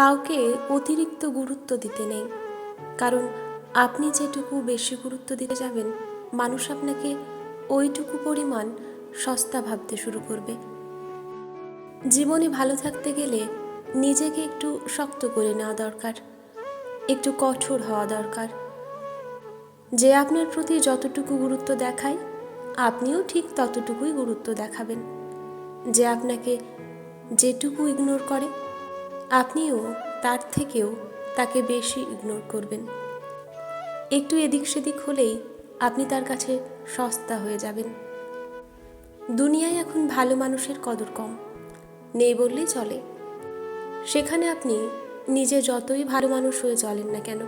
কাউকে অতিরিক্ত গুরুত্ব দিতে নেই, কারণ আপনি যেটুকু বেশি গুরুত্ব দিতে যাবেন মানুষ আপনাকে ওইটুকু পরিমাণ সস্তা ভাবতে শুরু করবে। জীবনে ভালো থাকতে গেলে নিজেকে একটু শক্ত করে নেওয়া দরকার, একটু কঠোর হওয়া দরকার। যে আপনার প্রতি যতটুকু গুরুত্ব দেখায় আপনিও ঠিক ততটুকুই গুরুত্ব দেখাবেন। যে আপনাকে যেটুকু ইগনোর করে আপনিও তার থেকেও তাকে বেশি ইগনোর করবেন। একটু এদিক সেদিক হলেই আপনি তার কাছে সস্তা হয়ে যাবেন। দুনিয়ায় এখন ভালো মানুষের কদর কম, নেই বললেই চলে। সেখানে আপনি নিজে যতই ভালো মানুষ হয়ে চলেন না কেন,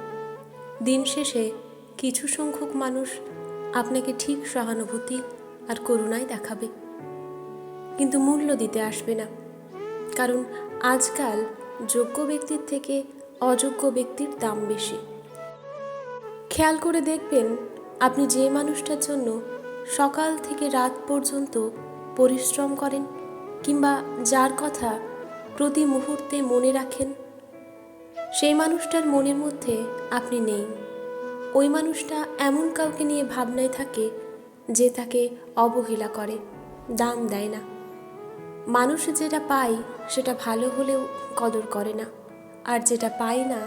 দিন শেষে কিছু সংখ্যক মানুষ আপনাকে ঠিক সহানুভূতি আর করুণাই দেখাবে, কিন্তু মূল্য দিতে আসবে না। কারণ আজকাল যোগ্য ব্যক্তির থেকে অযোগ্য ব্যক্তির দাম বেশি। খেয়াল করে দেখবেন, আপনি যে মানুষটার জন্য সকাল থেকে রাত পর্যন্ত পরিশ্রম করেন কিংবা যার কথা প্রতি মুহূর্তে মনে রাখেন, সেই মানুষটার মনের মধ্যে আপনি নেই। ওই মানুষটা এমন কাউকে নিয়ে ভাবনায় থাকে যে তাকে অবহেলা করে, দাম দেয় না। মানুষ যেটা পায় সেটা ভালো হলেও কদর করে না, আর যেটা পায় না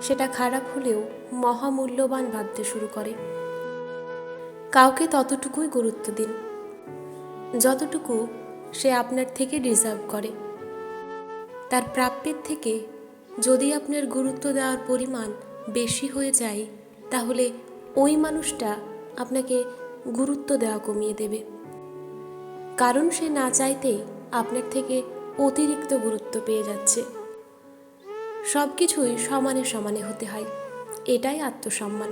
সেটা খারাপ হলেও মহামূল্যবান ভাবতে শুরু করে। কাউকে ততটুকুই গুরুত্ব দিন যতটুকু সে আপনার থেকে ডিজার্ভ করে। তার প্রাপ্যের থেকে যদি আপনার গুরুত্ব দেওয়ার পরিমাণ বেশি হয়ে যায়, তাহলে ওই মানুষটা আপনাকে গুরুত্ব দেওয়া কমিয়ে দেবে। কারণ সে না চাইতেই আপনার থেকে অতিরিক্ত গুরুত্ব পেয়ে যাচ্ছে। সব কিছুই সমানে সমানে হতে হয়, এটাই আত্মসম্মান।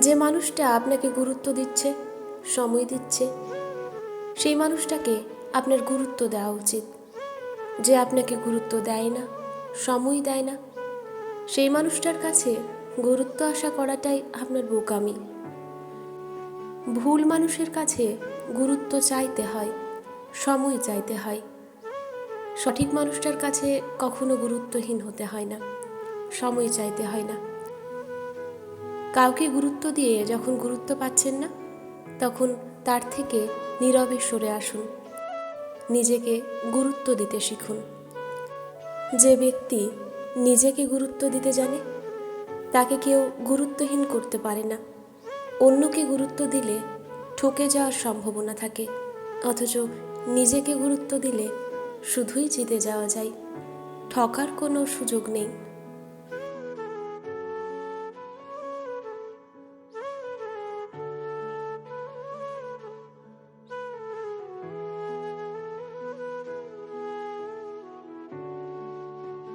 যে মানুষটা আপনাকে গুরুত্ব দিচ্ছে, সময় দিচ্ছে, সেই মানুষটাকে আপনার গুরুত্ব দেওয়া উচিত। যে আপনাকে গুরুত্ব দেয় না, সময় দেয় না, সেই মানুষটার কাছে গুরুত্ব আশা করাটাই আপনার বোকামি। ভুল মানুষের কাছে গুরুত্ব চাইতে হয়, সময় চাইতে হয়। সঠিক মানুষটার কাছে কখনো গুরুত্বহীন হতে হয় না, সময় চাইতে হয় না। কাউকে গুরুত্ব দিয়ে যখন গুরুত্ব পাচ্ছেন না, তখন তার থেকে নীরবে সরে আসুন, নিজেকে গুরুত্ব দিতে শিখুন। যে ব্যক্তি নিজেকে গুরুত্ব দিতে জানে তাকে কেউ গুরুত্বহীন করতে পারে না। অন্যকে গুরুত্ব দিলে ঠকে যাওয়ার সম্ভাবনা থাকে, অথচ নিজেকে গুরুত্ব দিলে শুধুই জিতে যাওয়া যায়, ঠকার কোনো সুযোগ নেই।